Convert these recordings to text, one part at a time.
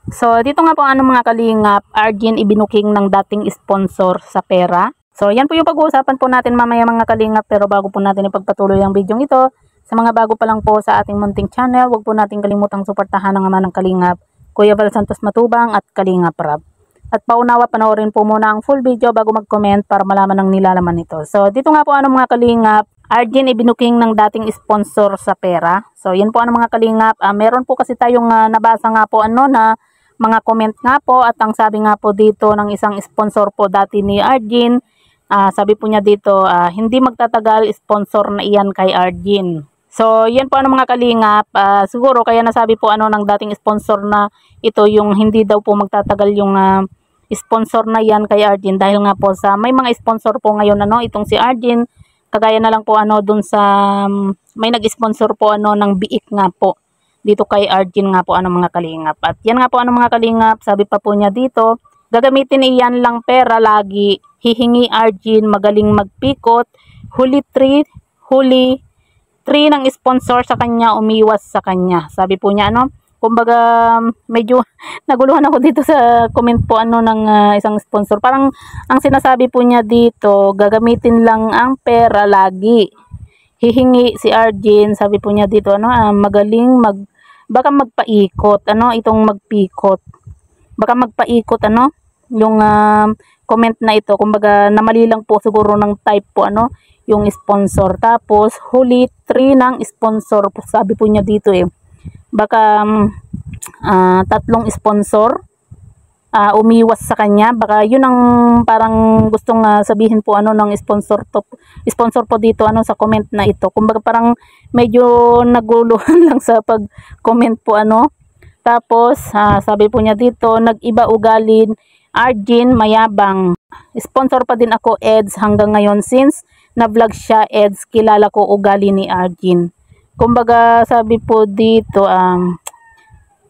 So, dito nga po mga kalingap, Argin ibinuking ng dating sponsor sa pera. So, yan po yung pag-uusapan po natin mamaya mga kalingap. Pero bago po natin ipagpatuloy ang video ito, sa mga bago pa lang po sa ating munting channel, huwag po natin kalimutang suportahan ng ama ng kalingap, Kuya Val Santos Matubang at Kalingap Rab. At paunawa, panoorin po muna ang full video bago mag-comment para malaman ang nilalaman nito. So, dito nga po mga kalingap, Argin ibinuking ng dating sponsor sa pera. So, yan po mga kalingap. Meron po kasi tayong nabasa nga po na mga comment nga po, at ang sabi nga po dito ng isang sponsor po dati ni Argin, sabi po niya dito, hindi magtatagal, sponsor na iyan kay Argin. So yan po mga kalingap, siguro kaya nasabi po ng dating sponsor na ito yung hindi daw po magtatagal yung sponsor na yan kay Argin, dahil nga po sa may mga sponsor po ngayon itong si Argin, kagaya na lang po dun sa may nag-sponsor po ng biik nga po dito kay Argin nga po mga kalingap. At yan nga po mga kalingap, sabi pa po niya dito, gagamitin iyan lang pera lagi, hihingi Argin, magaling magpikot, huli 3 ng sponsor sa kanya, umiwas sa kanya. Sabi po niya kumbaga medyo naguluhan ako dito sa comment po ng isang sponsor. Parang ang sinasabi po niya dito, gagamitin lang ang pera lagi, hihingi si Argin, sabi po niya dito magaling baka magpaikot itong magpikot, baka magpaikot yung comment na ito, kumbaga namali lang po siguro ng type po yung sponsor. Tapos huli 3 ng sponsor, sabi po niya dito baka 3 sponsor umiwas sa kanya, baka yun ang parang gustong sabihin po ng sponsor po dito sa comment na ito. Kumbaga parang medyo naguluhan lang sa pag-comment po Tapos sabi po niya dito, nag-iba ugalin Argin, mayabang. Sponsor pa din ako Eds hanggang ngayon, since na-vlog siya Eds, kilala ko ugali ni Argin. Kumbaga sabi po dito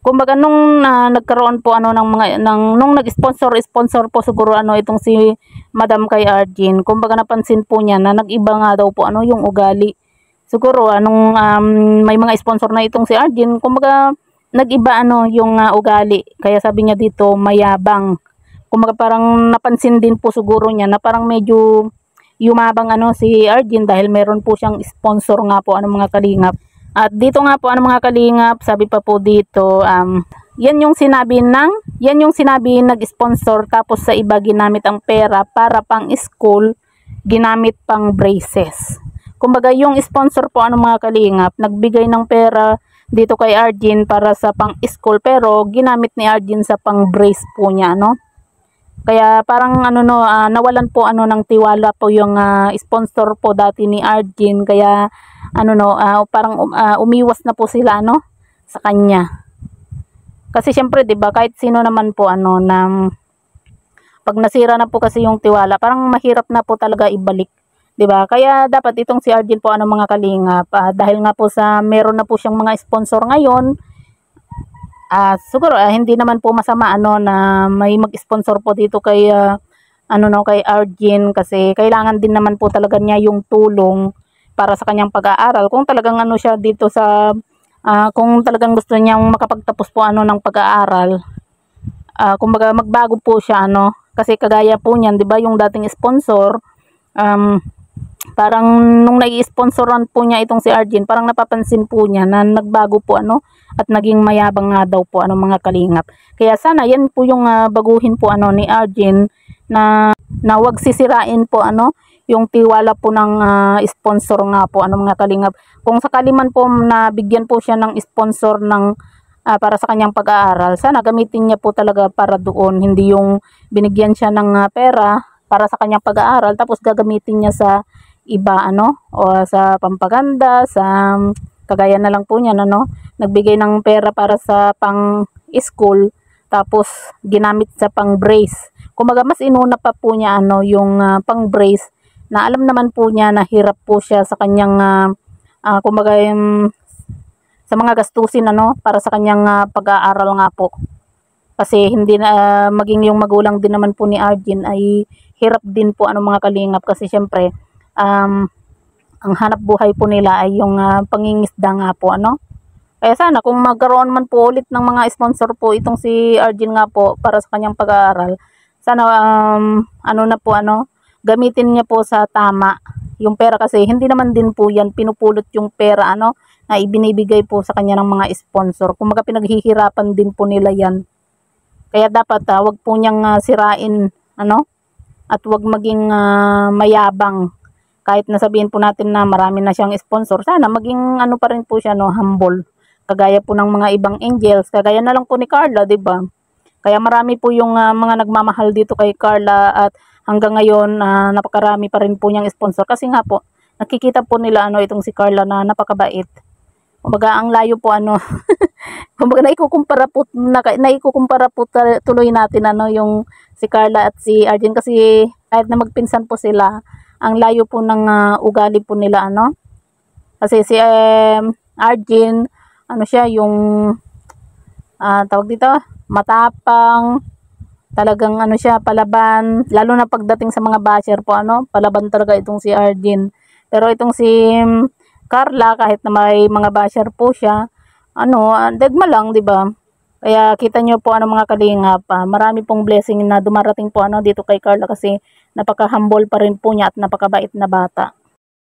kumbaga nung nagkaroon po ng mga nung nag-sponsor po siguro itong si Madam kay Argin, kumbaga napansin po niya na nag-iba nga daw po yung ugali. Siguro nung may mga sponsor na itong si Argin, kumbaga nag-iba yung ugali. Kaya sabi niya dito mayabang. Kumbaga parang napansin din po siguro niya na parang medyo yumabang si Argin dahil meron po siyang sponsor nga po mga kalingap. At dito nga po mga kalingap, sabi pa po dito, yan yung sinabi nag-sponsor, tapos sa iba ginamit ang pera para pang school, ginamit pang braces. Kumbaga yung sponsor po mga kalingap, nagbigay ng pera dito kay Argin para sa pang school, pero ginamit ni Argin sa pang brace po niya Kaya parang nawalan po ng tiwala po yung sponsor po dati ni Argin, kaya parang umiwas na po sila sa kanya. Kasi syempre 'di ba, kahit sino naman po na pag nasira na po kasi yung tiwala, parang mahirap na po talaga ibalik, 'di ba? Kaya dapat itong si Argin po mga kalingap, dahil nga po sa meron na po siyang mga sponsor ngayon, siguro hindi naman po masama na may mag-sponsor po dito kay kay Argin, kasi kailangan din naman po talaga niya yung tulong para sa kanyang pag-aaral. Kung talagang siya dito sa kung talagang gusto niyang makapagtapos po ng pag-aaral, kumbaga magbago po siya kasi kagaya po niyan, 'di ba, yung dating sponsor, parang nung nai-sponsoran po niya itong si Argin, parang napapansin po niya na nagbago po at naging mayabang nga daw po mga kalingap. Kaya sana yan po yung baguhin po ni Argin, na wag sisirain po yung tiwala po ng sponsor nga po mga kalingap. Kung sakali man po na bigyan po siya ng sponsor ng para sa kanyang pag-aaral, sana gamitin niya po talaga para doon, hindi yung binigyan siya ng pera para sa kanyang pag-aaral tapos gagamitin niya sa iba o sa pampaganda, sa kagaya na lang po niya nagbigay ng pera para sa pang school tapos ginamit sa pang brace. Kumbaga mas inuna pa po niya yung pang brace, na alam naman po niya na hirap po siya sa kanyang kumbaga sa mga gastusin para sa kanyang pag-aaral nga po. Kasi hindi na maging yung magulang din naman po ni Argin ay hirap din po mga kalingap, kasi syempre ang hanap buhay po nila ay yung pangingisda nga po Kaya sana kung magkaroon man po ulit ng mga sponsor po itong si Arjun nga po para sa kanyang pag-aaral, sana ano na po gamitin niya po sa tama yung pera kasi hindi naman din po yan pinupulot yung pera na ibinibigay po sa kanya ng mga sponsor. Kumaga pinaghihirapan din po nila yan. Kaya dapat wag po niyang sirain at wag maging mayabang. Kahit nasabihin po natin na marami na siyang sponsor, sana maging pa rin po siya humble. Kagaya po ng mga ibang angels, kagaya na lang po ni Carla, 'di ba? Kaya marami po yung mga nagmamahal dito kay Carla at hanggang ngayon napakarami pa rin po niyang sponsor kasi nga po nakikita po nila itong si Carla na napakabait. Kumbaga ang layo po kumbaga naikukumpara po tuloy natin yung si Carla at si Arjen kasi kahit na magpinsan po sila, ang layo po ng ugali po nila kasi si Arjen siya yung tawag dito, matapang, talagang siya palaban, lalo na pagdating sa mga basher po palaban talaga itong si Arjen. Pero itong si Carla, kahit na may mga basher po siya, degma lang, 'di ba? Kaya kita nyo po mga kalingap, marami pong blessing na dumarating po dito kay Carla kasi napaka-humble pa rin po niya at napakabait na bata.